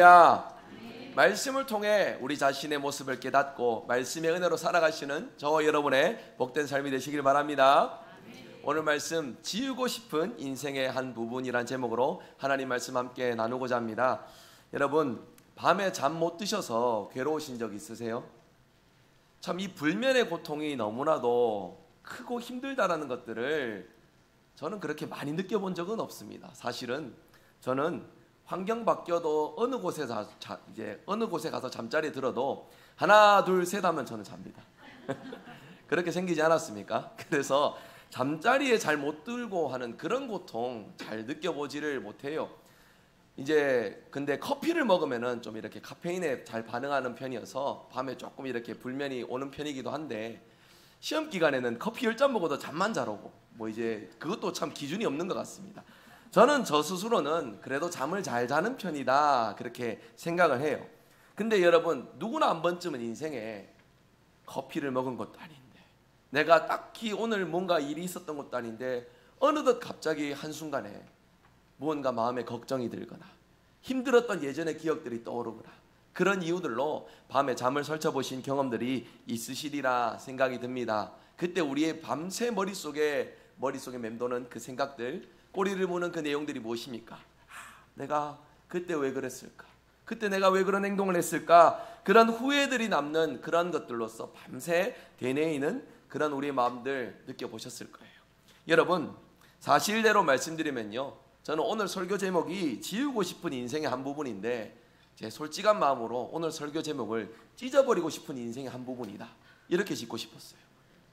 할렐루야. 말씀을 통해 우리 자신의 모습을 깨닫고 말씀의 은혜로 살아가시는 저와 여러분의 복된 삶이 되시길 바랍니다. 오늘 말씀 지우고 싶은 인생의 한 부분이란 제목으로 하나님 말씀 함께 나누고자 합니다. 여러분, 밤에 잠 못 드셔서 괴로우신 적 있으세요? 참 이 불면의 고통이 너무나도 크고 힘들다라는 것들을 저는 그렇게 많이 느껴본 적은 없습니다. 사실은 저는 환경 바뀌어도 어느 곳에 가서 잠자리에 들어도 하나 둘 셋 하면 저는 잡니다. 그렇게 생기지 않았습니까? 그래서 잠자리에 잘 못 들고 하는 그런 고통 잘 느껴보지를 못해요. 근데 커피를 먹으면은 좀 이렇게 카페인에 잘 반응하는 편이어서 밤에 조금 이렇게 불면이 오는 편이기도 한데, 시험 기간에는 커피 10잔 먹어도 잠만 잘 오고 그것도 참 기준이 없는 것 같습니다. 저는 저 스스로는 그래도 잠을 잘 자는 편이다 그렇게 생각을 해요. 근데 여러분, 누구나 한 번쯤은 인생에 커피를 먹은 것도 아닌데, 내가 딱히 오늘 뭔가 일이 있었던 것도 아닌데 어느덧 갑자기 한순간에 무언가 마음에 걱정이 들거나 힘들었던 예전의 기억들이 떠오르거나 그런 이유들로 밤에 잠을 설쳐보신 경험들이 있으시리라 생각이 듭니다. 그때 우리의 밤새 머릿속에 맴도는 그 생각들, 꼬리를 무는 그 내용들이 무엇입니까? 내가 그때 왜 그랬을까? 그때 내가 왜 그런 행동을 했을까? 그런 후회들이 남는 그런 것들로서 밤새 되뇌이는 그런 우리의 마음들 느껴보셨을 거예요. 여러분, 사실대로 말씀드리면요, 저는 오늘 설교 제목이 지우고 싶은 인생의 한 부분인데, 제 솔직한 마음으로 오늘 설교 제목을 찢어버리고 싶은 인생의 한 부분이다 이렇게 짓고 싶었어요.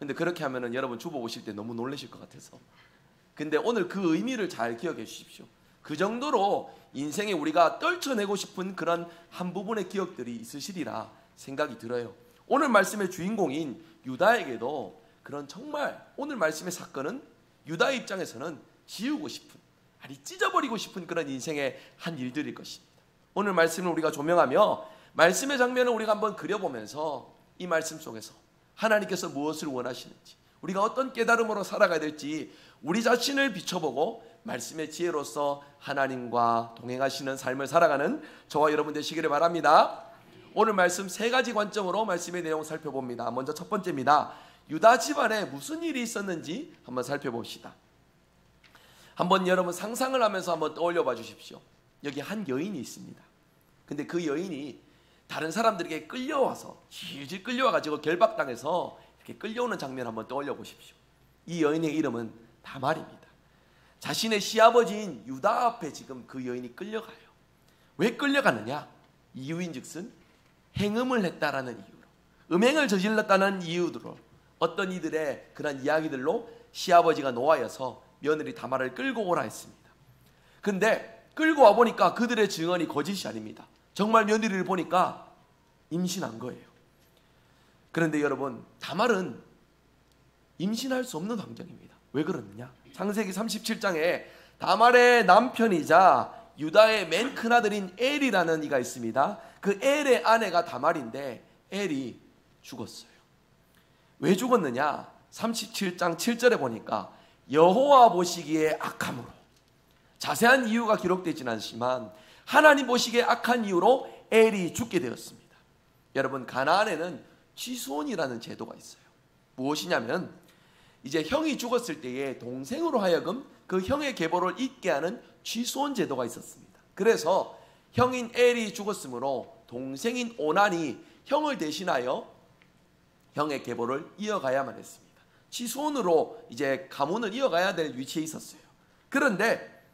근데 그렇게 하면은 여러분 주보 보실 때 너무 놀라실 것 같아서, 근데 오늘 그 의미를 잘 기억해 주십시오. 그 정도로 인생에 우리가 떨쳐내고 싶은 그런 한 부분의 기억들이 있으시리라 생각이 들어요. 오늘 말씀의 주인공인 유다에게도 그런, 정말 오늘 말씀의 사건은 유다의 입장에서는 지우고 싶은, 아니 찢어버리고 싶은 그런 인생의 한 일들일 것입니다. 오늘 말씀을 우리가 조명하며 말씀의 장면을 우리가 한번 그려보면서 이 말씀 속에서 하나님께서 무엇을 원하시는지, 우리가 어떤 깨달음으로 살아가야 될지 우리 자신을 비춰보고 말씀의 지혜로서 하나님과 동행하시는 삶을 살아가는 저와 여러분 되시기를 바랍니다. 오늘 말씀 세 가지 관점으로 말씀의 내용을 살펴봅니다. 먼저 첫 번째입니다. 유다 집안에 무슨 일이 있었는지 한번 살펴봅시다. 한번 여러분 상상을 하면서 한번 떠올려 봐 주십시오. 여기 한 여인이 있습니다. 근데 그 여인이 다른 사람들에게 끌려와서 질질 끌려와가지고 결박당해서 이렇게 끌려오는 장면 한번 떠올려 보십시오. 이 여인의 이름은 다말입니다. 자신의 시아버지인 유다 앞에 지금 그 여인이 끌려가요. 왜 끌려가느냐? 이유인즉슨 행음을 했다라는 이유로, 음행을 저질렀다는 이유로, 어떤 이들의 그런 이야기들로 시아버지가 노하여서 며느리 다말을 끌고 오라 했습니다. 근데 끌고 와 보니까 그들의 증언이 거짓이 아닙니다. 정말 며느리를 보니까 임신한 거예요. 그런데 여러분, 다말은 임신할 수 없는 환경입니다. 왜 그러느냐? 창세기 37장에 다말의 남편이자 유다의 맨 큰아들인 엘이라는 이가 있습니다. 그 엘의 아내가 다말인데 엘이 죽었어요. 왜 죽었느냐? 37장 7절에 보니까 여호와 보시기에 악함으로, 자세한 이유가 기록되지는 않지만 하나님 보시기에 악한 이유로 엘이 죽게 되었습니다. 여러분, 가나안에는 취소혼이라는 제도가 있어요. 무엇이냐면 이제 형이 죽었을 때에 동생으로 하여금 그 형의 계보를 잇게 하는 취소혼 제도가 있었습니다. 그래서 형인 엘이 죽었으므로 동생인 오난이 형을 대신하여 형의 계보를 이어가야만 했습니다. 취소혼으로 이제 가문을 이어가야 될 위치에 있었어요. 그런데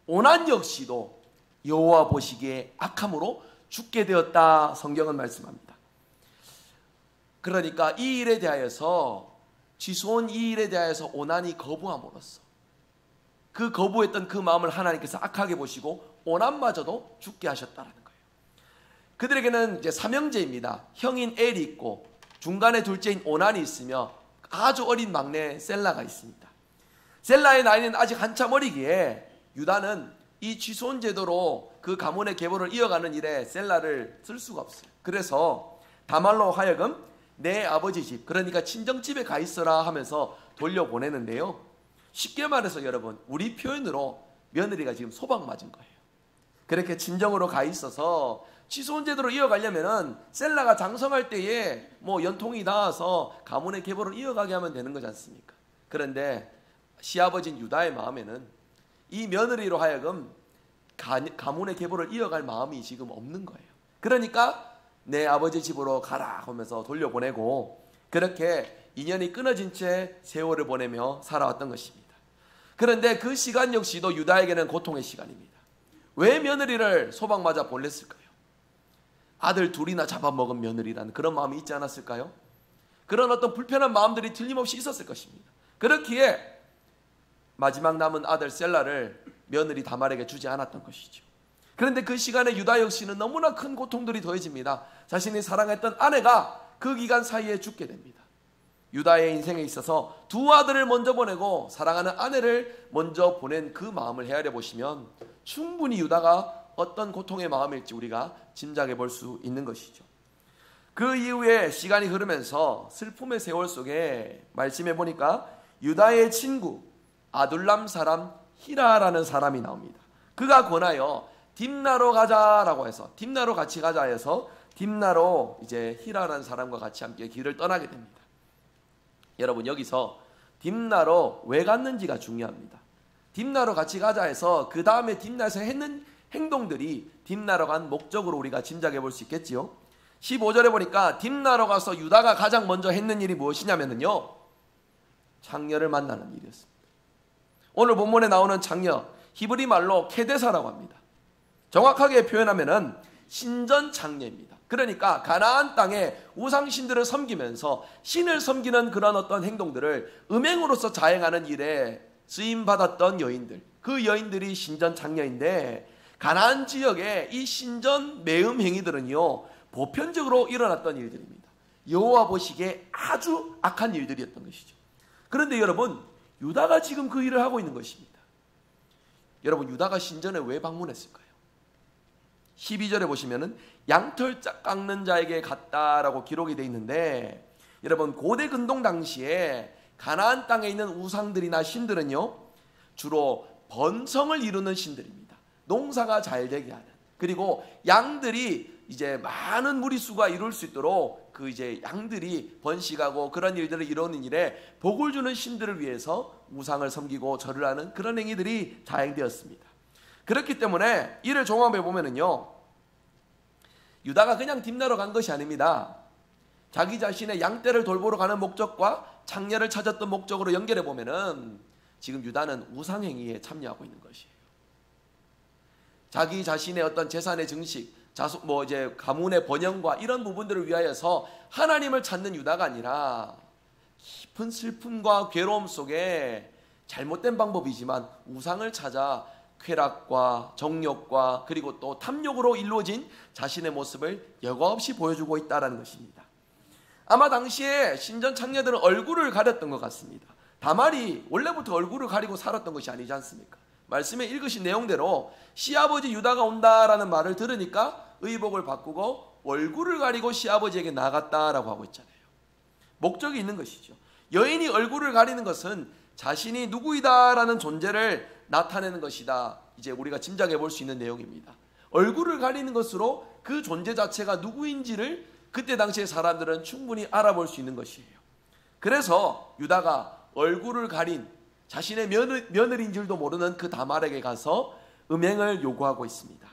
오난 역시도 여호와 보시기에 악함으로 죽게 되었다 성경은 말씀합니다. 그러니까 이 일에 대하여서, 취소혼 이 일에 대하여서 오난이 거부함으로써 그 거부했던 그 마음을 하나님께서 악하게 보시고 오난마저도 죽게 하셨다라는 거예요. 그들에게는 이제 삼형제입니다. 형인 엘이 있고 중간에 둘째인 오난이 있으며 아주 어린 막내 셀라가 있습니다. 셀라의 나이는 아직 한참 어리기에 유다는 이 취소혼 제도로 그 가문의 계보를 이어가는 일에 셀라를 쓸 수가 없어요. 그래서 다말로 하여금 내 아버지 집, 그러니까 친정집에 가 있어라 하면서 돌려보내는데요, 쉽게 말해서 여러분, 우리 표현으로 며느리가 지금 소방 맞은 거예요. 그렇게 친정으로 가 있어서 지손 제도로 이어가려면은 셀라가 장성할 때에 뭐 연통이 닿아서 가문의 계보를 이어가게 하면 되는 거지 않습니까? 그런데 시아버지인 유다의 마음에는 이 며느리로 하여금 가문의 계보를 이어갈 마음이 지금 없는 거예요. 그러니까 내 아버지 집으로 가라 하면서 돌려보내고 그렇게 인연이 끊어진 채 세월을 보내며 살아왔던 것입니다. 그런데 그 시간 역시도 유다에게는 고통의 시간입니다. 왜 며느리를 소방맞아 보냈을까요? 아들 둘이나 잡아먹은 며느리라는 그런 마음이 있지 않았을까요? 그런 어떤 불편한 마음들이 틀림없이 있었을 것입니다. 그렇기에 마지막 남은 아들 셀라를 며느리 다말에게 주지 않았던 것이죠. 그런데 그 시간에 유다 역시는 너무나 큰 고통들이 더해집니다. 자신이 사랑했던 아내가 그 기간 사이에 죽게 됩니다. 유다의 인생에 있어서 두 아들을 먼저 보내고 사랑하는 아내를 먼저 보낸 그 마음을 헤아려 보시면 충분히 유다가 어떤 고통의 마음일지 우리가 짐작해 볼 수 있는 것이죠. 그 이후에 시간이 흐르면서 슬픔의 세월 속에 말씀해 보니까 유다의 친구 아둘람 사람 히라라는 사람이 나옵니다. 그가 권하여 딥나로 가자라고 해서 딥나로 같이 가자 해서 딥나로 이제 히라라는 사람과 같이 함께 길을 떠나게 됩니다. 여러분 여기서 딥나로 왜 갔는지가 중요합니다. 딥나로 같이 가자 해서 그 다음에 딥나에서 했는 행동들이 딥나로 간 목적으로 우리가 짐작해 볼 수 있겠지요. 15절에 보니까 딥나로 가서 유다가 가장 먼저 했는 일이 무엇이냐면요, 장녀를 만나는 일이었습니다. 오늘 본문에 나오는 장녀 히브리 말로 케데사라고 합니다. 정확하게 표현하면은 신전 장녀입니다. 그러니까 가나안 땅에 우상신들을 섬기면서 신을 섬기는 그런 어떤 행동들을 음행으로서 자행하는 일에 쓰임받았던 여인들, 그 여인들이 신전 장녀인데 가나안 지역의 이 신전 매음 행위들은요 보편적으로 일어났던 일들입니다. 여호와 보시기에 아주 악한 일들이었던 것이죠. 그런데 여러분 유다가 지금 그 일을 하고 있는 것입니다. 여러분 유다가 신전에 왜 방문했을까요? 12절에 보시면은 양털 깎는 자에게 갔다라고 기록이 되어 있는데, 여러분 고대 근동 당시에 가나안 땅에 있는 우상들이나 신들은요 주로 번성을 이루는 신들입니다. 농사가 잘 되게 하는, 그리고 양들이 이제 많은 무리수가 이룰 수 있도록 그 이제 양들이 번식하고 그런 일들을 이루는 일에 복을 주는 신들을 위해서 우상을 섬기고 절을 하는 그런 행위들이 자행되었습니다. 그렇기 때문에 이를 종합해 보면은요 유다가 그냥 딥나로 간 것이 아닙니다. 자기 자신의 양떼를 돌보러 가는 목적과 장녀를 찾았던 목적으로 연결해 보면은 지금 유다는 우상행위에 참여하고 있는 것이에요. 자기 자신의 어떤 재산의 증식, 이제 가문의 번영과 이런 부분들을 위하여서 하나님을 찾는 유다가 아니라 깊은 슬픔과 괴로움 속에 잘못된 방법이지만 우상을 찾아 쾌락과 정욕과 그리고 또 탐욕으로 이루어진 자신의 모습을 여과 없이 보여주고 있다는 것입니다. 아마 당시에 신전 창녀들은 얼굴을 가렸던 것 같습니다. 다말이 원래부터 얼굴을 가리고 살았던 것이 아니지 않습니까? 말씀에 읽으신 내용대로 시아버지 유다가 온다라는 말을 들으니까 의복을 바꾸고 얼굴을 가리고 시아버지에게 나갔다라고 하고 있잖아요. 목적이 있는 것이죠. 여인이 얼굴을 가리는 것은 자신이 누구이다라는 존재를 나타내는 것이다. 이제 우리가 짐작해 볼 수 있는 내용입니다. 얼굴을 가리는 것으로 그 존재 자체가 누구인지를 그때 당시의 사람들은 충분히 알아볼 수 있는 것이에요. 그래서 유다가 얼굴을 가린 자신의 며느리인 줄도 모르는 그 다말에게 가서 음행을 요구하고 있습니다.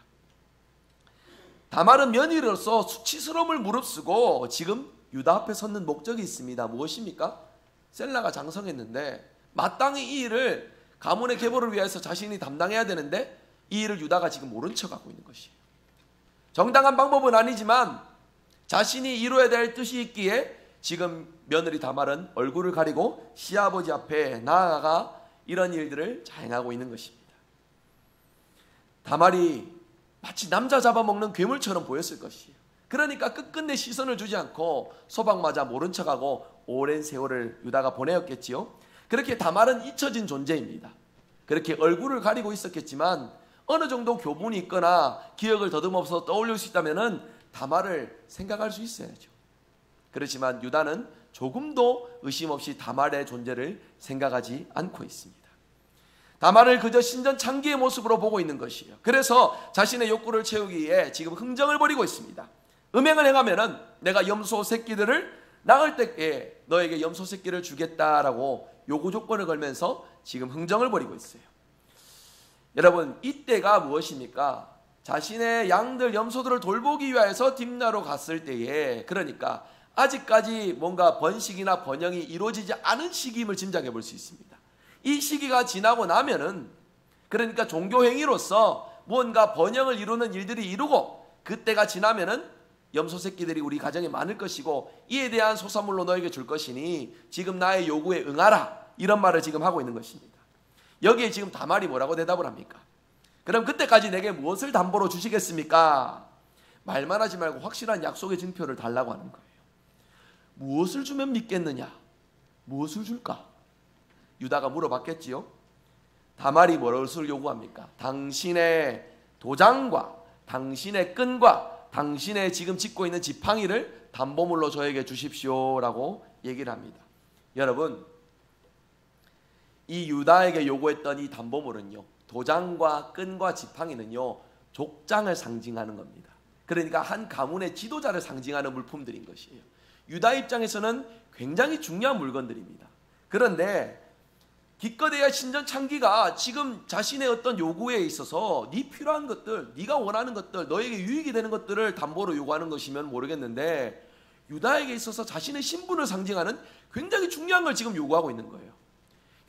다말은 며느리로서 수치스러움을 무릅쓰고 지금 유다 앞에 섰는 목적이 있습니다. 무엇입니까? 셀라가 장성했는데 마땅히 이 일을 가문의 계보를 위해서 자신이 담당해야 되는데 이 일을 유다가 지금 모른 척하고 있는 것이에요. 정당한 방법은 아니지만 자신이 이루어야 될 뜻이 있기에 지금 며느리 다말은 얼굴을 가리고 시아버지 앞에 나아가 이런 일들을 자행하고 있는 것입니다. 다말이 마치 남자 잡아먹는 괴물처럼 보였을 것이에요. 그러니까 끝끝내 시선을 주지 않고 소방마저 모른 척하고 오랜 세월을 유다가 보내었겠지요. 그렇게 다말은 잊혀진 존재입니다. 그렇게 얼굴을 가리고 있었겠지만 어느 정도 교훈이 있거나 기억을 더듬어서 떠올릴 수 있다면 다말을 생각할 수 있어야죠. 그렇지만 유다는 조금도 의심 없이 다말의 존재를 생각하지 않고 있습니다. 다말을 그저 신전창기의 모습으로 보고 있는 것이에요. 그래서 자신의 욕구를 채우기 위해 지금 흥정을 벌이고 있습니다. 음행을 행하면은 내가 염소 새끼들을 낳을 때에 너에게 염소 새끼를 주겠다라고 요구 조건을 걸면서 지금 흥정을 벌이고 있어요. 여러분, 이때가 무엇입니까? 자신의 양들 염소들을 돌보기 위해서 딥나로 갔을 때에, 그러니까 아직까지 뭔가 번식이나 번영이 이루어지지 않은 시기임을 짐작해 볼 수 있습니다. 이 시기가 지나고 나면은, 그러니까 종교 행위로서 무언가 번영을 이루는 일들이 이루고 그때가 지나면은 염소 새끼들이 우리 가정에 많을 것이고 이에 대한 소산물로 너에게 줄 것이니 지금 나의 요구에 응하라, 이런 말을 지금 하고 있는 것입니다. 여기에 지금 다말이 뭐라고 대답을 합니까? 그럼 그때까지 내게 무엇을 담보로 주시겠습니까? 말만 하지 말고 확실한 약속의 증표를 달라고 하는 거예요. 무엇을 주면 믿겠느냐? 무엇을 줄까? 유다가 물어봤겠지요. 다말이 무엇을 요구합니까? 당신의 도장과 당신의 끈과 당신의 지금 짓고 있는 지팡이를 담보물로 저에게 주십시오라고 얘기를 합니다. 여러분, 이 유다에게 요구했던 이 담보물은요, 도장과 끈과 지팡이는요, 족장을 상징하는 겁니다. 그러니까 한 가문의 지도자를 상징하는 물품들인 것이에요. 유다 입장에서는 굉장히 중요한 물건들입니다. 그런데 기껏해야 신전 창기가 지금 자신의 어떤 요구에 있어서 네 필요한 것들, 네가 원하는 것들, 너에게 유익이 되는 것들을 담보로 요구하는 것이면 모르겠는데, 유다에게 있어서 자신의 신분을 상징하는 굉장히 중요한 걸 지금 요구하고 있는 거예요.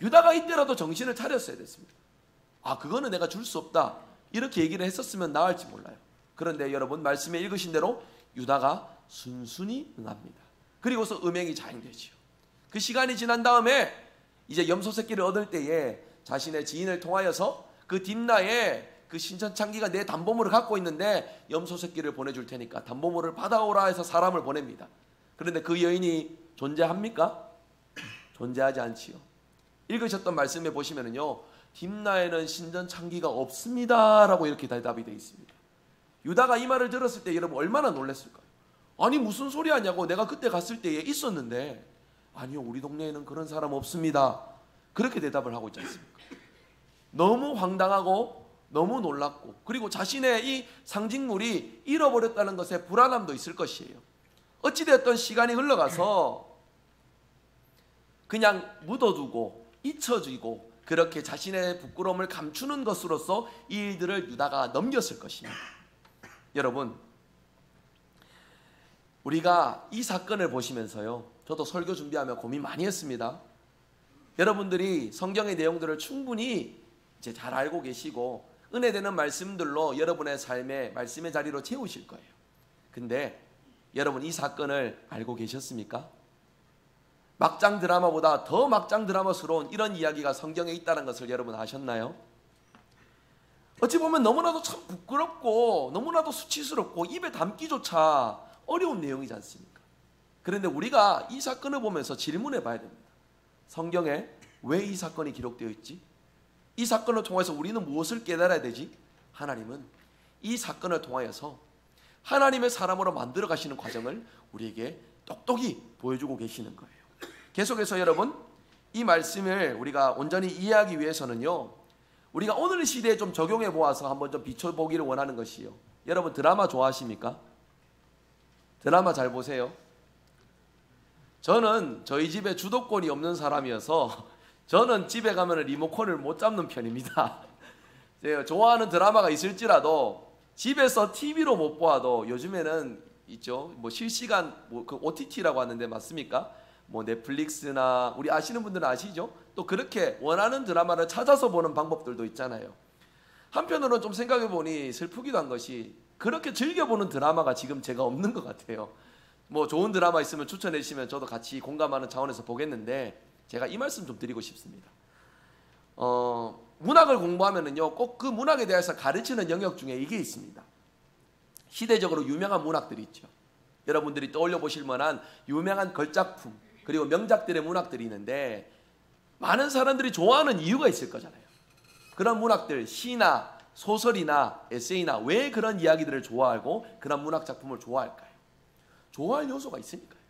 유다가 이때라도 정신을 차렸어야 됐습니다. 아, 그거는 내가 줄 수 없다, 이렇게 얘기를 했었으면 나을지 몰라요. 그런데 여러분, 말씀에 읽으신 대로 유다가 순순히 응합니다. 그리고서 음행이 자행되지요. 그 시간이 지난 다음에 이제 염소 새끼를 얻을 때에 자신의 지인을 통하여서 그 딥나에 그 신전창기가 내 담보물을 갖고 있는데 염소 새끼를 보내줄 테니까 담보물을 받아오라 해서 사람을 보냅니다. 그런데 그 여인이 존재합니까? 존재하지 않지요. 읽으셨던 말씀에 보시면은요, 딥나에는 신전창기가 없습니다 라고 이렇게 대답이 되어 있습니다. 유다가 이 말을 들었을 때 여러분 얼마나 놀랐을까요? 아니 무슨 소리 하냐고, 내가 그때 갔을 때에 있었는데. 아니요, 우리 동네에는 그런 사람 없습니다, 그렇게 대답을 하고 있지 않습니까? 너무 황당하고 너무 놀랍고, 그리고 자신의 이 상징물이 잃어버렸다는 것에 불안함도 있을 것이에요. 어찌되었던 시간이 흘러가서 그냥 묻어두고 잊혀지고 그렇게 자신의 부끄러움을 감추는 것으로서 이 일들을 유다가 넘겼을 것입니다. 여러분, 우리가 이 사건을 보시면서요, 저도 설교 준비하며 고민 많이 했습니다. 여러분들이 성경의 내용들을 충분히 이제 잘 알고 계시고 은혜되는 말씀들로 여러분의 삶에 말씀의 자리로 채우실 거예요. 근데 여러분, 이 사건을 알고 계셨습니까? 막장 드라마보다 더 막장 드라마스러운 이런 이야기가 성경에 있다는 것을 여러분 아셨나요? 어찌 보면 너무나도 참 부끄럽고 너무나도 수치스럽고 입에 담기조차 어려운 내용이지 않습니까? 그런데 우리가 이 사건을 보면서 질문해 봐야 됩니다. 성경에 왜 이 사건이 기록되어 있지? 이 사건을 통해서 우리는 무엇을 깨달아야 되지? 하나님은 이 사건을 통하여서 하나님의 사람으로 만들어 가시는 과정을 우리에게 똑똑히 보여주고 계시는 거예요. 계속해서 여러분, 이 말씀을 우리가 온전히 이해하기 위해서는요, 우리가 오늘 시대에 좀 적용해 보아서 한번 좀 비춰보기를 원하는 것이요. 여러분, 드라마 좋아하십니까? 드라마 잘 보세요. 저는 저희 집에 주도권이 없는 사람이어서 저는 집에 가면 리모컨을 못 잡는 편입니다. 제가 좋아하는 드라마가 있을지라도 집에서 TV로 못 보아도 요즘에는 있죠. 뭐 실시간 그 OTT라고 하는데 맞습니까? 뭐 넷플릭스나 우리 아시는 분들은 아시죠? 또 그렇게 원하는 드라마를 찾아서 보는 방법들도 있잖아요. 한편으로는 좀 생각해 보니 슬프기도 한 것이 그렇게 즐겨보는 드라마가 지금 제가 없는 것 같아요. 뭐 좋은 드라마 있으면 추천해 주시면 저도 같이 공감하는 차원에서 보겠는데, 제가 이 말씀 좀 드리고 싶습니다. 문학을 공부하면은요, 꼭 그 문학에 대해서 가르치는 영역 중에 이게 있습니다. 시대적으로 유명한 문학들이 있죠. 여러분들이 떠올려 보실 만한 유명한 걸작품, 그리고 명작들의 문학들이 있는데 많은 사람들이 좋아하는 이유가 있을 거잖아요. 그런 문학들, 시나 소설이나 에세이나 왜 그런 이야기들을 좋아하고 그런 문학 작품을 좋아할까요? 좋아할 요소가 있으니까요.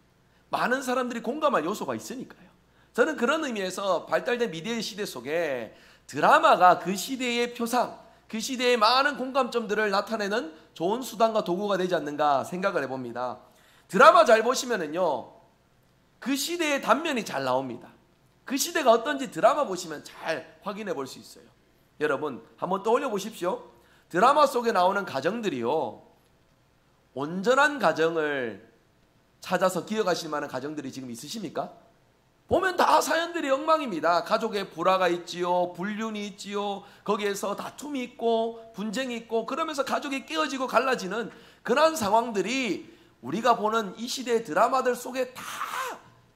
많은 사람들이 공감할 요소가 있으니까요. 저는 그런 의미에서 발달된 미디어의 시대 속에 드라마가 그 시대의 표상, 그 시대의 많은 공감점들을 나타내는 좋은 수단과 도구가 되지 않는가 생각을 해봅니다. 드라마 잘 보시면은요, 그 시대의 단면이 잘 나옵니다. 그 시대가 어떤지 드라마 보시면 잘 확인해 볼 수 있어요. 여러분 한번 떠올려 보십시오. 드라마 속에 나오는 가정들이요, 온전한 가정을 찾아서 기억하실 만한 가정들이 지금 있으십니까? 보면 다 사연들이 엉망입니다. 가족에 불화가 있지요, 불륜이 있지요, 거기에서 다툼이 있고 분쟁이 있고, 그러면서 가족이 깨어지고 갈라지는 그런 상황들이 우리가 보는 이 시대의 드라마들 속에 다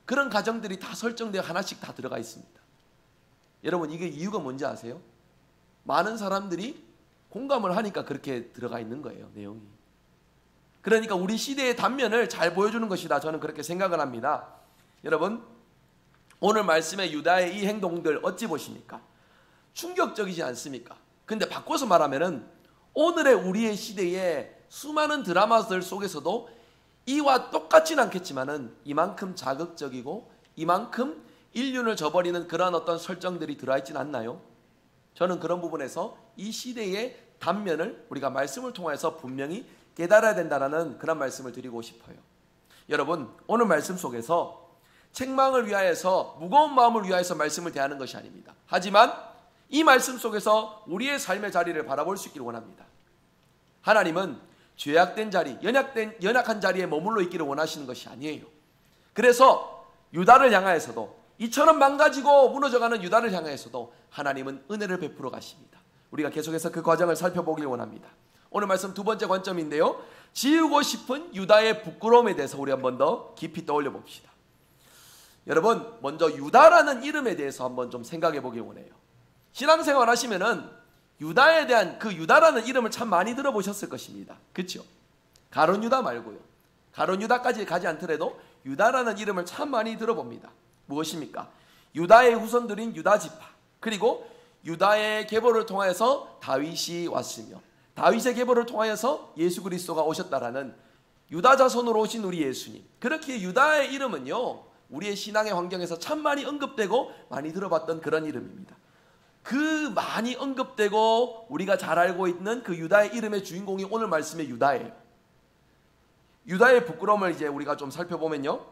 그런 가정들이 다 설정되어 하나씩 다 들어가 있습니다. 여러분 이게 이유가 뭔지 아세요? 많은 사람들이 공감을 하니까 그렇게 들어가 있는 거예요, 내용이. 그러니까 우리 시대의 단면을 잘 보여주는 것이다, 저는 그렇게 생각을 합니다. 여러분 오늘 말씀의 유다의 이 행동들 어찌 보십니까? 충격적이지 않습니까? 근데 바꿔서 말하면은 오늘의 우리의 시대의 수많은 드라마들 속에서도 이와 똑같진 않겠지만은 이만큼 자극적이고 이만큼 인륜을 저버리는 그런 어떤 설정들이 들어있진 않나요? 저는 그런 부분에서 이 시대의 단면을 우리가 말씀을 통해서 분명히 깨달아야 된다는 그런 말씀을 드리고 싶어요. 여러분 오늘 말씀 속에서 책망을 위하여서, 무거운 마음을 위하여서 말씀을 대하는 것이 아닙니다. 하지만 이 말씀 속에서 우리의 삶의 자리를 바라볼 수 있기를 원합니다. 하나님은 죄악된 자리, 연약한 자리에 머물러 있기를 원하시는 것이 아니에요. 그래서 유다를 향하여서도, 이처럼 망가지고 무너져가는 유다를 향하여서도 하나님은 은혜를 베풀어 가십니다. 우리가 계속해서 그 과정을 살펴보길 원합니다. 오늘 말씀 두 번째 관점인데요, 지우고 싶은 유다의 부끄러움에 대해서 우리 한번 더 깊이 떠올려 봅시다. 여러분 먼저 유다라는 이름에 대해서 한번 좀 생각해 보길 원해요. 신앙생활 하시면은 유다에 대한 그 유다라는 이름을 참 많이 들어보셨을 것입니다. 그렇죠? 가룟 유다 말고요, 가룟 유다까지 가지 않더라도 유다라는 이름을 참 많이 들어봅니다. 무엇입니까? 유다의 후손들인 유다 지파, 그리고 유다의 계보를 통하여서 다윗이 왔으며 다윗의 계보를 통하여서 예수 그리스도가 오셨다라는 유다 자손으로 오신 우리 예수님. 그렇게 유다의 이름은요 우리의 신앙의 환경에서 참 많이 언급되고 많이 들어봤던 그런 이름입니다. 그 많이 언급되고 우리가 잘 알고 있는 그 유다의 이름의 주인공이 오늘 말씀의 유다예요. 유다의 부끄러움을 이제 우리가 좀 살펴보면요,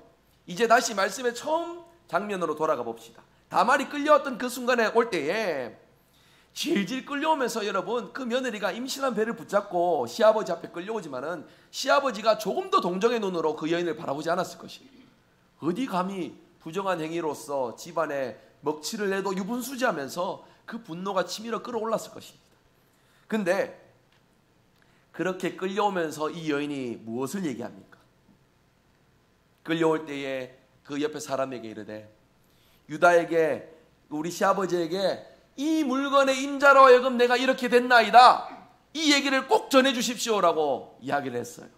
이제 다시 말씀의 처음 장면으로 돌아가 봅시다. 다말이 끌려왔던 그 순간에 올 때에 질질 끌려오면서 여러분 그 며느리가 임신한 배를 붙잡고 시아버지 앞에 끌려오지만은 시아버지가 조금 더 동정의 눈으로 그 여인을 바라보지 않았을 것입니다. 어디 감히 부정한 행위로서 집안에 먹칠을 내도 유분수지하면서 그 분노가 치밀어 끌어올랐을 것입니다. 근데 그렇게 끌려오면서 이 여인이 무엇을 얘기합니까? 끌려올 때에 그 옆에 사람에게 이르되, 유다에게, 우리 시아버지에게 이 물건의 임자로 하여금 내가 이렇게 됐나이다, 이 얘기를 꼭 전해 주십시오라고 이야기를 했어요.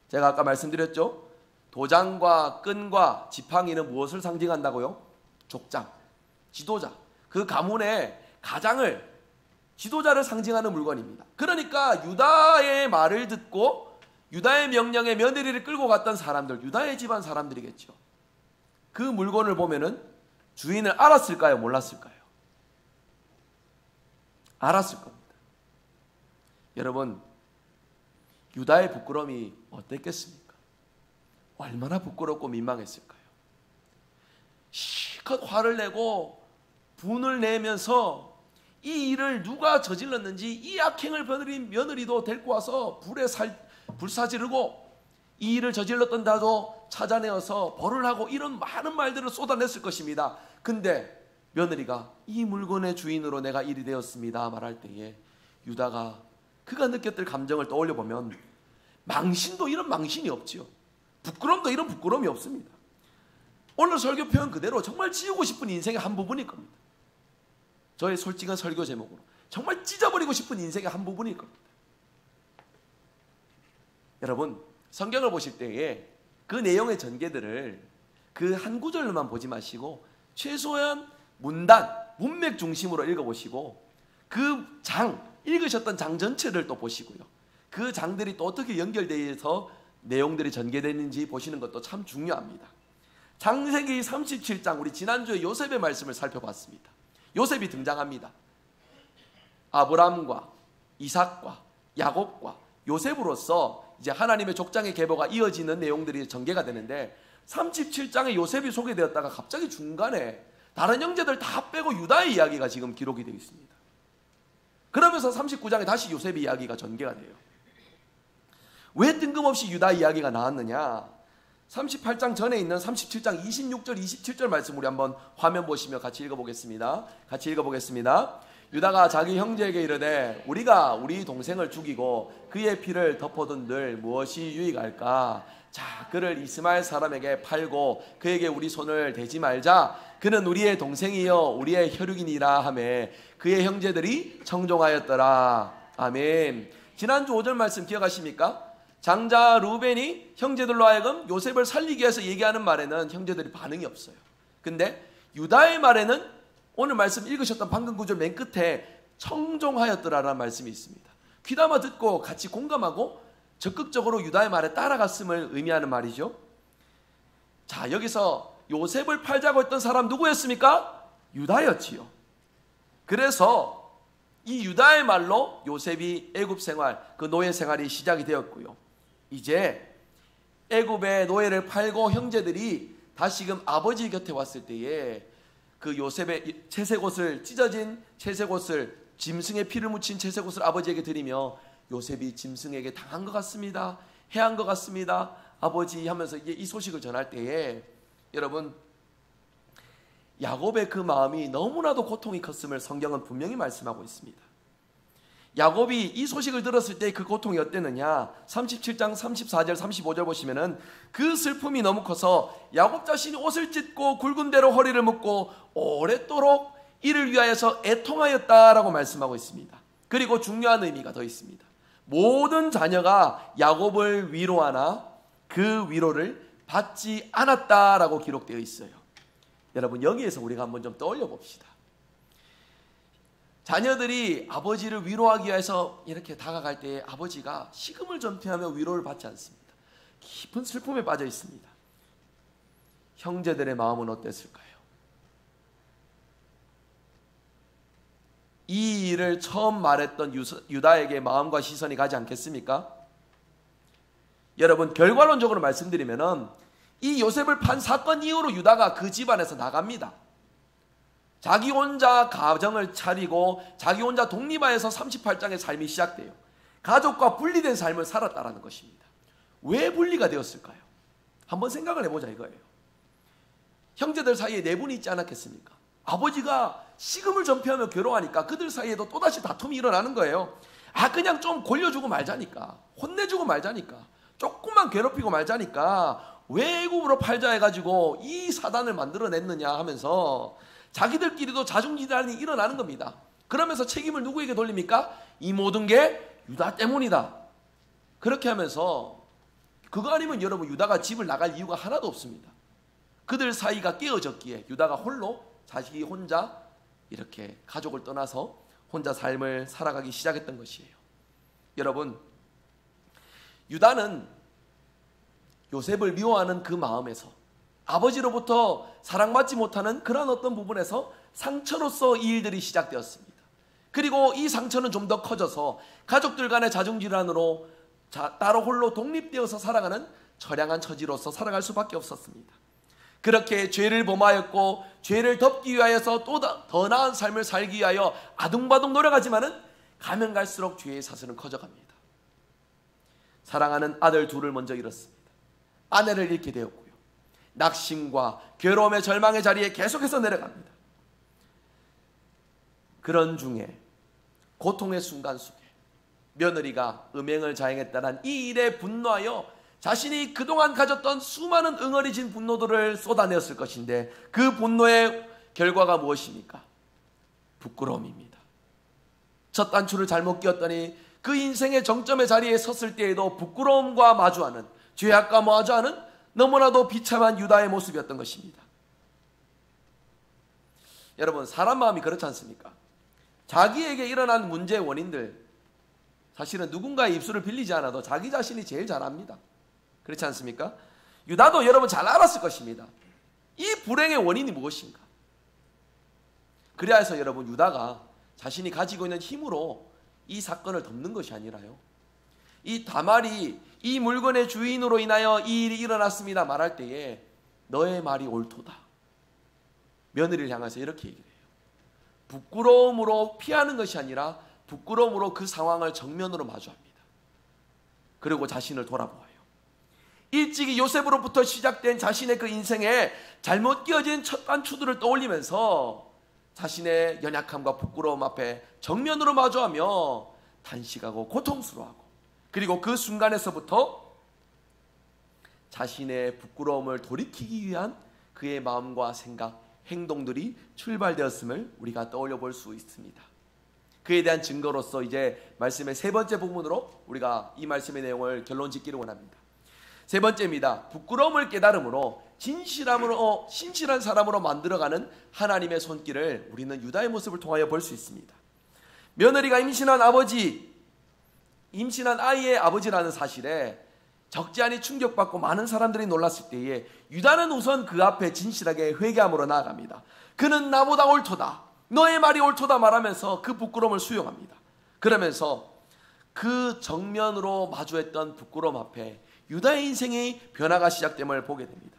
제가 아까 말씀드렸죠, 도장과 끈과 지팡이는 무엇을 상징한다고요? 족장, 지도자, 그 가문의 가장을, 지도자를 상징하는 물건입니다. 그러니까 유다의 말을 듣고 유다의 명령에 며느리를 끌고 갔던 사람들, 유다의 집안 사람들이겠죠. 그 물건을 보면은 주인을 알았을까요? 몰랐을까요? 알았을 겁니다. 여러분 유다의 부끄러움이 어땠겠습니까? 얼마나 부끄럽고 민망했을까요? 실컷 화를 내고 분을 내면서 이 일을 누가 저질렀는지 이 악행을 벌인 며느리도 데리고 와서 불사지르고 이 일을 저질렀던 자도 찾아내어서 벌을 하고 이런 많은 말들을 쏟아냈을 것입니다. 근데 며느리가 이 물건의 주인으로 내가 일이 되었습니다 말할 때에 유다가 그가 느꼈던 감정을 떠올려 보면 망신도 이런 망신이 없지요. 부끄러움도 이런 부끄러움이 없습니다. 오늘 설교 표현 그대로 정말 지우고 싶은 인생의 한 부분일 겁니다. 저의 솔직한 설교 제목으로 정말 찢어버리고 싶은 인생의 한 부분일 겁니다. 여러분 성경을 보실 때에 그 내용의 전개들을 그 한 구절로만 보지 마시고 최소한 문단, 문맥 중심으로 읽어보시고 그 읽으셨던 장 전체를 또 보시고요. 그 장들이 또 어떻게 연결되어서 내용들이 전개되는지 보시는 것도 참 중요합니다. 창세기 37장, 우리 지난주에 요셉의 말씀을 살펴봤습니다. 요셉이 등장합니다. 아브람과 이삭과 야곱과 요셉으로서 이제 하나님의 족장의 계보가 이어지는 내용들이 전개가 되는데 37장에 요셉이 소개되었다가 갑자기 중간에 다른 형제들 다 빼고 유다의 이야기가 지금 기록이 되어 있습니다. 그러면서 39장에 다시 요셉의 이야기가 전개가 돼요. 왜 뜬금없이 유다 이야기가 나왔느냐? 38장 전에 있는 37장 26절 27절 말씀 우리 한번 화면 보시며 같이 읽어보겠습니다. 유다가 자기 형제에게 이르되 우리가 우리 동생을 죽이고 그의 피를 덮어둔들 무엇이 유익할까? 자, 그를 이스마엘 사람에게 팔고 그에게 우리 손을 대지 말자. 그는 우리의 동생이요 우리의 혈육이니라 하매 그의 형제들이 청종하였더라. 아멘. 지난주 5절 말씀 기억하십니까? 장자 루벤이 형제들로 하여금 요셉을 살리기 위해서 얘기하는 말에는 형제들이 반응이 없어요. 근데 유다의 말에는 오늘 말씀 읽으셨던 방금 구절 맨 끝에 청종하였더라라는 말씀이 있습니다. 귀담아 듣고 같이 공감하고 적극적으로 유다의 말에 따라갔음을 의미하는 말이죠. 자, 여기서 요셉을 팔자고 했던 사람 누구였습니까? 유다였지요. 그래서 이 유다의 말로 요셉이 애굽 생활, 그 노예 생활이 시작이 되었고요. 이제 애굽의 노예를 팔고 형제들이 다시금 아버지 곁에 왔을 때에 그 요셉의 채색옷을, 찢어진 채색옷을, 짐승의 피를 묻힌 채색옷을 아버지에게 드리며 요셉이 짐승에게 당한 것 같습니다, 해한 것 같습니다, 아버지 하면서 이 소식을 전할 때에 여러분, 야곱의 그 마음이 너무나도 고통이 컸음을 성경은 분명히 말씀하고 있습니다. 야곱이 이 소식을 들었을 때 그 고통이 어땠느냐? 37장 34절 35절 보시면은 그 슬픔이 너무 커서 야곱 자신이 옷을 찢고 굵은 대로 허리를 묶고 오랫도록 이를 위하여서 애통하였다라고 말씀하고 있습니다. 그리고 중요한 의미가 더 있습니다. 모든 자녀가 야곱을 위로하나 그 위로를 받지 않았다라고 기록되어 있어요. 여러분, 여기에서 우리가 한번 좀 떠올려 봅시다. 자녀들이 아버지를 위로하기 위해서 이렇게 다가갈 때 아버지가 식음을 전폐하며 위로를 받지 않습니다. 깊은 슬픔에 빠져 있습니다. 형제들의 마음은 어땠을까요? 이 일을 처음 말했던 유다에게 마음과 시선이 가지 않겠습니까? 여러분, 결과론적으로 말씀드리면은 이 요셉을 판 사건 이후로 유다가 그 집안에서 나갑니다. 자기 혼자 가정을 차리고 자기 혼자 독립하여서 38장의 삶이 시작돼요. 가족과 분리된 삶을 살았다라는 것입니다. 왜 분리가 되었을까요? 한번 생각을 해보자 이거예요. 형제들 사이에 내분이 있지 않았겠습니까? 아버지가 식음을 전폐하며 괴로워하니까 그들 사이에도 또다시 다툼이 일어나는 거예요. 그냥 좀 골려주고 말자니까, 혼내주고 말자니까, 조금만 괴롭히고 말자니까 왜 애굽으로 팔자 해가지고 이 사단을 만들어냈느냐 하면서 자기들끼리도 자중질환이 일어나는 겁니다. 그러면서 책임을 누구에게 돌립니까? 이 모든 게 유다 때문이다. 그렇게 하면서 그거 아니면 여러분, 유다가 집을 나갈 이유가 하나도 없습니다. 그들 사이가 깨어졌기에 유다가 홀로 자식이 혼자 이렇게 가족을 떠나서 혼자 삶을 살아가기 시작했던 것이에요. 여러분, 유다는 요셉을 미워하는 그 마음에서, 아버지로부터 사랑받지 못하는 그런 어떤 부분에서 상처로서 이 일들이 시작되었습니다. 그리고 이 상처는 좀 더 커져서 가족들 간의 자중질환으로 따로 홀로 독립되어서 살아가는 처량한 처지로서 살아갈 수밖에 없었습니다. 그렇게 죄를 범하였고 죄를 덮기 위하여서 또 더 나은 삶을 살기 위하여 아둥바둥 노력하지만은 가면 갈수록 죄의 사슬은 커져갑니다. 사랑하는 아들 둘을 먼저 잃었습니다. 아내를 잃게 되었고요. 낙심과 괴로움의 절망의 자리에 계속해서 내려갑니다. 그런 중에 고통의 순간 속에 며느리가 음행을 자행했다는 이 일에 분노하여 자신이 그동안 가졌던 수많은 응어리진 분노들을 쏟아내었을 것인데 그 분노의 결과가 무엇입니까? 부끄러움입니다. 첫 단추를 잘못 끼웠더니 그 인생의 정점의 자리에 섰을 때에도 부끄러움과 마주하는, 죄악과 마주하는 너무나도 비참한 유다의 모습이었던 것입니다. 여러분, 사람 마음이 그렇지 않습니까? 자기에게 일어난 문제의 원인들, 사실은 누군가의 입술을 빌리지 않아도 자기 자신이 제일 잘 압니다. 그렇지 않습니까? 유다도 여러분 잘 알았을 것입니다. 이 불행의 원인이 무엇인가? 그래서 여러분 유다가 자신이 가지고 있는 힘으로 이 사건을 덮는 것이 아니라요, 이 다말이 이 물건의 주인으로 인하여 이 일이 일어났습니다 말할 때에 너의 말이 옳도다. 며느리를 향해서 이렇게 얘기를 해요. 부끄러움으로 피하는 것이 아니라 부끄러움으로 그 상황을 정면으로 마주합니다. 그리고 자신을 돌아보아요. 일찍이 요셉으로부터 시작된 자신의 그 인생에 잘못 끼어진 첫 단추들을 떠올리면서 자신의 연약함과 부끄러움 앞에 정면으로 마주하며 탄식하고 고통스러워하고, 그리고 그 순간에서부터 자신의 부끄러움을 돌이키기 위한 그의 마음과 생각, 행동들이 출발되었음을 우리가 떠올려 볼 수 있습니다. 그에 대한 증거로서 이제 말씀의 세 번째 부분으로 우리가 이 말씀의 내용을 결론 짓기를 원합니다. 세 번째입니다. 부끄러움을 깨달음으로 신실한 사람으로 만들어가는 하나님의 손길을 우리는 유다의 모습을 통하여 볼 수 있습니다. 며느리가 임신한 아이의 아버지라는 사실에 적지 않은 충격받고 많은 사람들이 놀랐을 때에 유다는 우선 그 앞에 진실하게 회개함으로 나아갑니다. 그는 나보다 옳도다, 너의 말이 옳도다 말하면서 그 부끄러움을 수용합니다. 그러면서 그 정면으로 마주했던 부끄러움 앞에 유다의 인생의 변화가 시작됨을 보게 됩니다.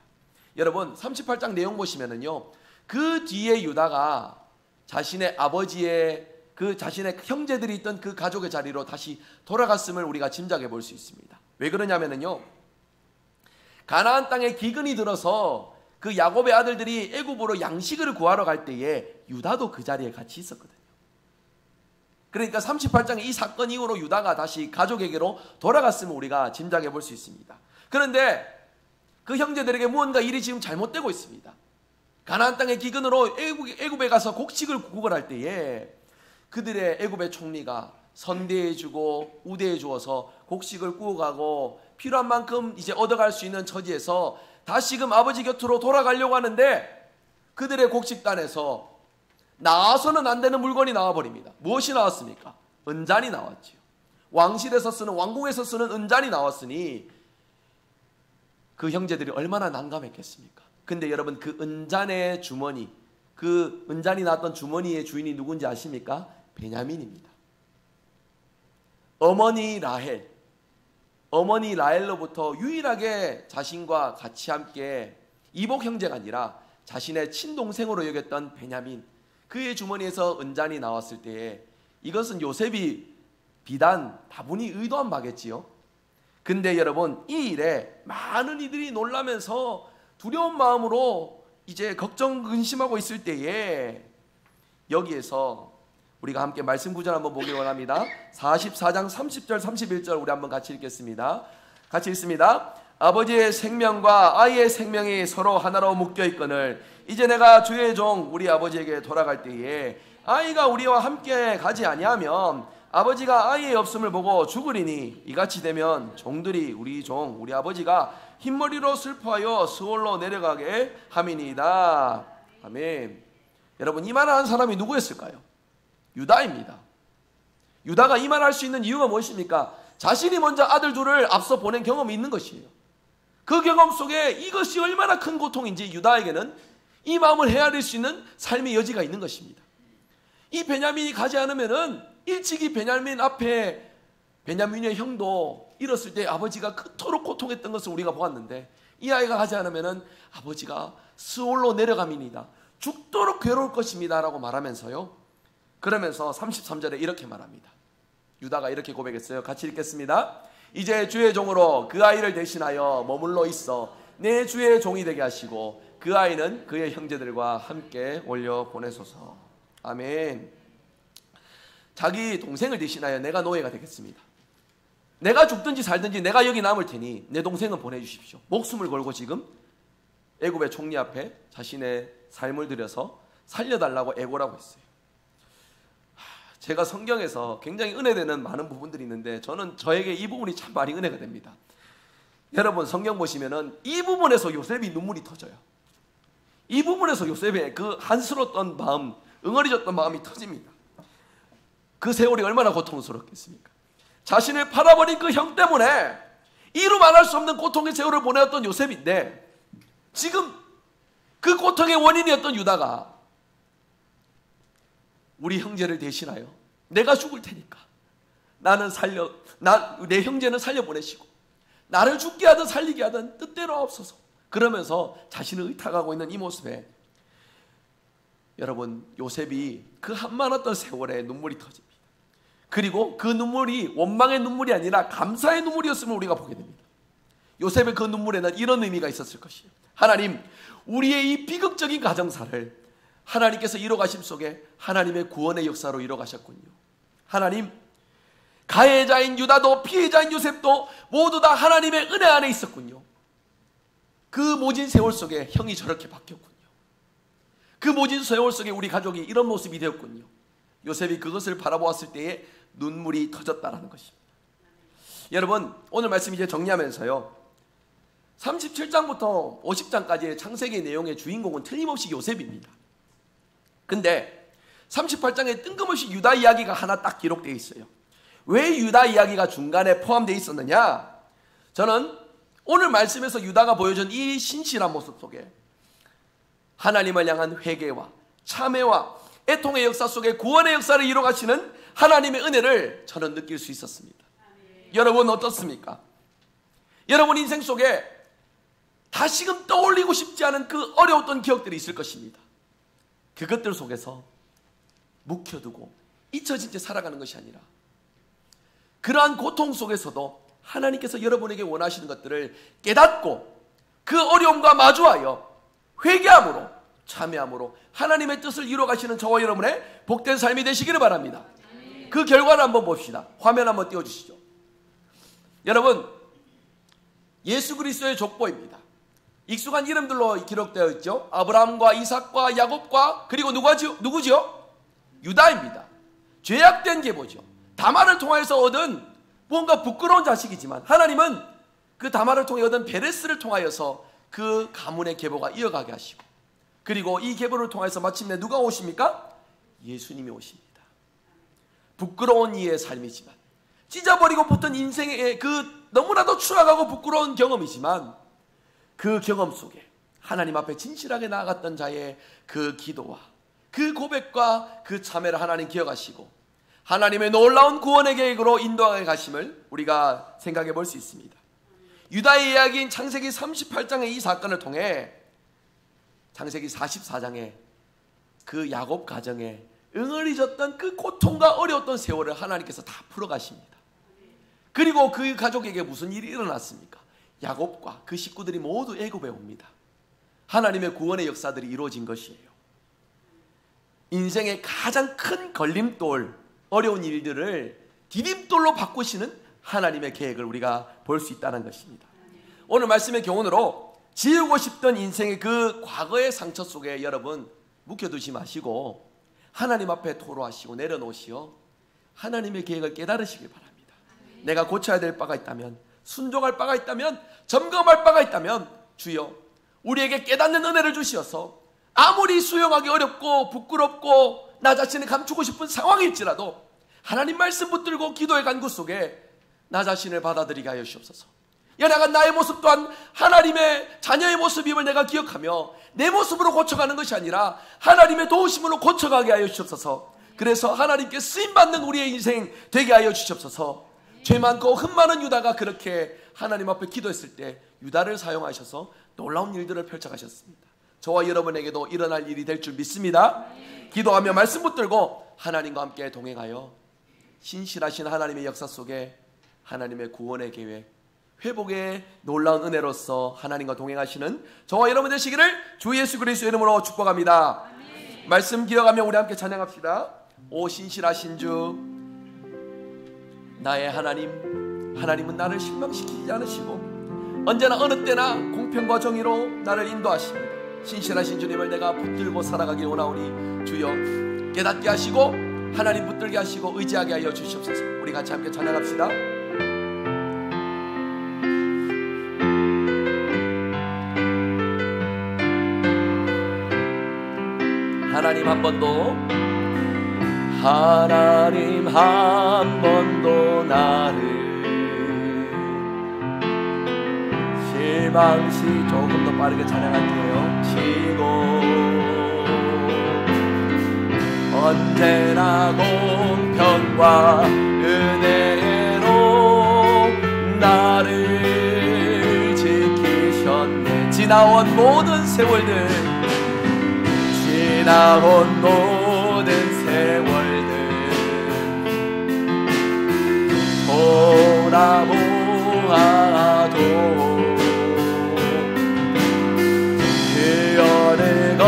여러분 38장 내용 보시면은요, 그 뒤에 유다가 자신의 아버지의 자신의 형제들이 있던 그 가족의 자리로 다시 돌아갔음을 우리가 짐작해 볼 수 있습니다. 왜 그러냐면은요, 가나안 땅에 기근이 들어서 그 야곱의 아들들이 애굽으로 양식을 구하러 갈 때에 유다도 그 자리에 같이 있었거든요. 그러니까 38장의 이 사건 이후로 유다가 다시 가족에게로 돌아갔음을 우리가 짐작해 볼 수 있습니다. 그런데 그 형제들에게 무언가 일이 지금 잘못되고 있습니다. 가나안 땅의 기근으로 애굽에 가서 곡식을 구걸할 때에 그들의 애굽의 총리가 선대해 주고 우대해 주어서 곡식을 구워가고 필요한 만큼 이제 얻어갈 수 있는 처지에서 다시금 아버지 곁으로 돌아가려고 하는데 그들의 곡식단에서 나와서는 안 되는 물건이 나와버립니다. 무엇이 나왔습니까? 은잔이 나왔지요. 왕실에서 쓰는, 왕궁에서 쓰는 은잔이 나왔으니 그 형제들이 얼마나 난감했겠습니까? 근데 여러분 그 은잔의 주머니, 그 은잔이 나왔던 주머니의 주인이 누군지 아십니까? 베냐민입니다. 어머니 라헬로부터 유일하게 자신과 같이 함께 이복 형제가 아니라 자신의 친동생으로 여겼던 베냐민, 그의 주머니에서 은잔이 나왔을 때에 이것은 요셉이 비단 다분히 의도한 바겠지요. 근데 여러분 이 일에 많은 이들이 놀라면서 두려운 마음으로 이제 걱정 근심하고 있을 때에 여기에서 우리가 함께 말씀 구절 한번 보기 원합니다. 44장 30절 31절 우리 한번 같이 읽겠습니다. 같이 읽습니다. 아버지의 생명과 아이의 생명이 서로 하나로 묶여 있거늘 이제 내가 주의 종 우리 아버지에게 돌아갈 때에 아이가 우리와 함께 가지 아니하면 아버지가 아이의 없음을 보고 죽으리니 이같이 되면 종들이 우리 종 우리 아버지가 흰머리로 슬퍼하여 스올로 내려가게 함이니이다. 아멘. 여러분 이 말을 한 사람이 누구였을까요? 유다입니다. 유다가 이 말을 할 수 있는 이유가 무엇입니까? 자신이 먼저 아들 둘을 앞서 보낸 경험이 있는 것이에요. 그 경험 속에 이것이 얼마나 큰 고통인지 유다에게는 이 마음을 헤아릴 수 있는 삶의 여지가 있는 것입니다. 이 베냐민이 가지 않으면은 일찍이 베냐민 앞에 베냐민의 형도 잃었을 때 아버지가 그토록 고통했던 것을 우리가 보았는데 이 아이가 가지 않으면은 아버지가 스올로 내려감이니다. 죽도록 괴로울 것입니다 라고 말하면서요, 그러면서 33절에 이렇게 말합니다. 유다가 이렇게 고백했어요. 같이 읽겠습니다. 이제 주의 종으로 그 아이를 대신하여 머물러 있어 내 주의 종이 되게 하시고 그 아이는 그의 형제들과 함께 올려 보내소서. 아멘. 자기 동생을 대신하여 내가 노예가 되겠습니다. 내가 죽든지 살든지 내가 여기 남을 테니 내 동생은 보내주십시오. 목숨을 걸고 지금 애굽의 총리 앞에 자신의 삶을 들여서 살려달라고 애고라고 했어요. 제가 성경에서 굉장히 은혜되는 많은 부분들이 있는데 저는 저에게 이 부분이 참 많이 은혜가 됩니다. 여러분 성경 보시면은 이 부분에서 요셉이 눈물이 터져요. 이 부분에서 요셉의 그 한스러웠던 마음, 응어리졌던 마음이 터집니다. 그 세월이 얼마나 고통스럽겠습니까? 자신을 팔아버린 그 형 때문에 이루 말할 수 없는 고통의 세월을 보내었던 요셉인데 지금 그 고통의 원인이었던 유다가 우리 형제를 대신하여 내가 죽을 테니까 내 형제는 살려보내시고 나를 죽게 하든 살리게 하든 뜻대로 하옵소서. 그러면서 자신을 의탁하고 있는 이 모습에 여러분, 요셉이 그 한많았던 세월에 눈물이 터집니다. 그리고 그 눈물이 원망의 눈물이 아니라 감사의 눈물이었음을 우리가 보게 됩니다. 요셉의 그 눈물에는 이런 의미가 있었을 것이에요. 하나님, 우리의 이 비극적인 가정사를 하나님께서 이뤄가심 속에 하나님의 구원의 역사로 이뤄가셨군요. 하나님, 가해자인 유다도 피해자인 요셉도 모두 다 하나님의 은혜 안에 있었군요. 그 모진 세월 속에 형이 저렇게 바뀌었군요. 그 모진 세월 속에 우리 가족이 이런 모습이 되었군요. 요셉이 그것을 바라보았을 때에 눈물이 터졌다라는 것입니다. 여러분, 오늘 말씀 이제 정리하면서요, 37장부터 50장까지의 창세기 내용의 주인공은 틀림없이 요셉입니다. 근데 38장에 뜬금없이 유다 이야기가 하나 딱 기록되어 있어요. 왜 유다 이야기가 중간에 포함되어 있었느냐? 저는 오늘 말씀에서 유다가 보여준 이 신실한 모습 속에 하나님을 향한 회개와 참회와 애통의 역사 속에 구원의 역사를 이뤄가시는 하나님의 은혜를 저는 느낄 수 있었습니다. 여러분 어떻습니까? 여러분 인생 속에 다시금 떠올리고 싶지 않은 그 어려웠던 기억들이 있을 것입니다. 그것들 속에서 묵혀두고 잊혀진 채 살아가는 것이 아니라 그러한 고통 속에서도 하나님께서 여러분에게 원하시는 것들을 깨닫고 그 어려움과 마주하여 회개함으로 참회함으로 하나님의 뜻을 이루어가시는 저와 여러분의 복된 삶이 되시기를 바랍니다. 그 결과를 한번 봅시다. 화면 한번 띄워주시죠. 여러분, 예수 그리스도의 족보입니다. 익숙한 이름들로 기록되어 있죠. 아브라함과 이삭과 야곱과 그리고 누구죠? 유다입니다. 죄악된 계보죠. 다말을 통해서 얻은 뭔가 부끄러운 자식이지만 하나님은 그 다말을 통해 얻은 베레스를 통하여서 그 가문의 계보가 이어가게 하시고, 그리고 이 계보를 통해서 마침내 누가 오십니까? 예수님이 오십니다. 부끄러운 이의 삶이지만, 찢어버리고 붙은 인생의 그 너무나도 추락하고 부끄러운 경험이지만 그 경험 속에 하나님 앞에 진실하게 나아갔던 자의 그 기도와 그 고백과 그 참회를 하나님 기억하시고 하나님의 놀라운 구원의 계획으로 인도하게 가심을 우리가 생각해 볼 수 있습니다. 유다의 이야기인 창세기 38장의 이 사건을 통해 창세기 44장에 그 야곱 가정에 응어리졌던 그 고통과 어려웠던 세월을 하나님께서 다 풀어가십니다. 그리고 그 가족에게 무슨 일이 일어났습니까? 야곱과 그 식구들이 모두 애굽에 옵니다. 하나님의 구원의 역사들이 이루어진 것이에요. 인생의 가장 큰 걸림돌, 어려운 일들을 디딤돌로 바꾸시는 하나님의 계획을 우리가 볼 수 있다는 것입니다. 오늘 말씀의 교훈으로 지우고 싶던 인생의 그 과거의 상처 속에 여러분 묵혀두지 마시고 하나님 앞에 토로하시고 내려놓으시어 하나님의 계획을 깨달으시길 바랍니다. 내가 고쳐야 될 바가 있다면, 순종할 바가 있다면, 점검할 바가 있다면 주여 우리에게 깨닫는 은혜를 주시어서 아무리 수용하기 어렵고 부끄럽고 나 자신을 감추고 싶은 상황일지라도 하나님 말씀 붙들고 기도의 간구 속에 나 자신을 받아들이게 하여 주옵소서. 연약한 나의 모습 또한 하나님의 자녀의 모습임을 내가 기억하며 내 모습으로 고쳐가는 것이 아니라 하나님의 도우심으로 고쳐가게 하여 주옵소서. 그래서 하나님께 쓰임받는 우리의 인생 되게 하여 주옵소서. 죄 많고 흠 많은 유다가 그렇게 하나님 앞에 기도했을 때 유다를 사용하셔서 놀라운 일들을 펼쳐가셨습니다. 저와 여러분에게도 일어날 일이 될 줄 믿습니다. 기도하며 말씀 붙들고 하나님과 함께 동행하여 신실하신 하나님의 역사 속에 하나님의 구원의 계획, 회복의 놀라운 은혜로서 하나님과 동행하시는 저와 여러분 되시기를 주 예수 그리스도의 이름으로 축복합니다. 말씀 기억하며 우리 함께 찬양합시다. 오 신실하신 주 나의 하나님, 하나님은 나를 실망시키지 않으시고 언제나 어느 때나 공평과 정의로 나를 인도하십니다. 신실하신 주님을 내가 붙들고 살아가길 원하오니 주여 깨닫게 하시고 하나님 붙들게 하시고 의지하게 하여 주시옵소서. 우리 같이 함께 찬양합시다. 하나님 한 번도 나를 실망시 조금 더 빠르게 찬양할게요. 치고 언제나 공평과 은혜로 나를 지키셨네. 지나온 모든 세월들, 지나온 모든 세월들 돌아보아도 그 어느 것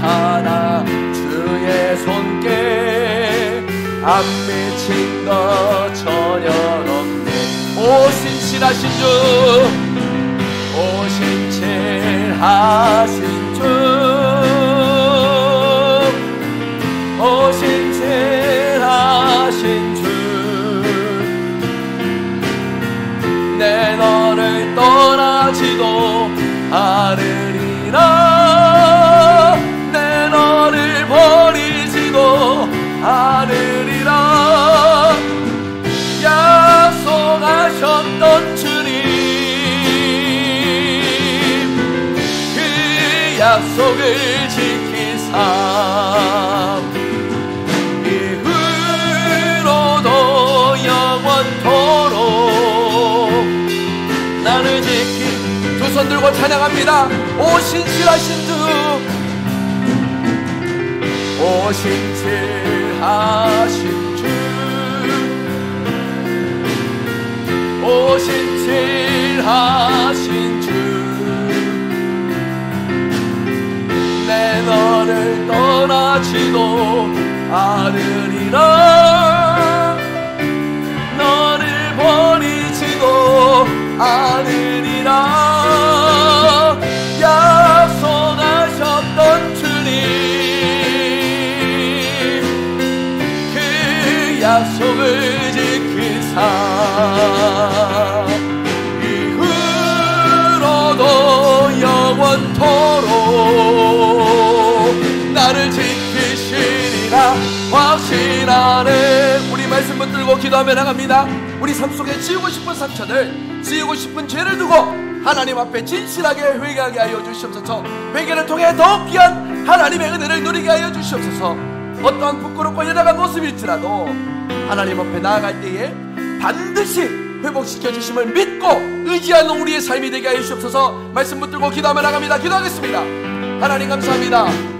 하나 주의 손께 안 미친 것 전혀 없네. 오 신실하신 주, 오 신실하신 주, 오 신실하신 주, 내 너를 떠나지도 않으리라, 내 너를 버리지도 않으리라. 약속하셨던 주님, 그 약속을 지키사 이후로도 영원토록 나를 지키. 두 손 들고 찬양합니다. 오 신실하신 주, 오 신실하신 주, 오 신실하신 주, 내 너를 떠나지도 않으리라, 너를 버리지도 않으리라. 약속하셨던 주님, 그 약속을 지키사 이후로도 영원토록 나를 지키시리라 확신하네. 우리 말씀 붙들고 기도하며 나갑니다. 우리 삶 속에 지우고 싶은 상처들, 지우고 싶은 죄를 두고 하나님 앞에 진실하게 회개하게 하여 주시옵소서. 회개를 통해 더욱 귀한 하나님의 은혜를 누리게 하여 주시옵소서. 어떠한 부끄럽고 연약한 모습일지라도 하나님 앞에 나아갈 때에 반드시 회복시켜 주심을 믿고 의지하는 우리의 삶이 되게 하여 주시옵소서. 말씀 붙들고 기도하며 나갑니다. 기도하겠습니다. 하나님 감사합니다.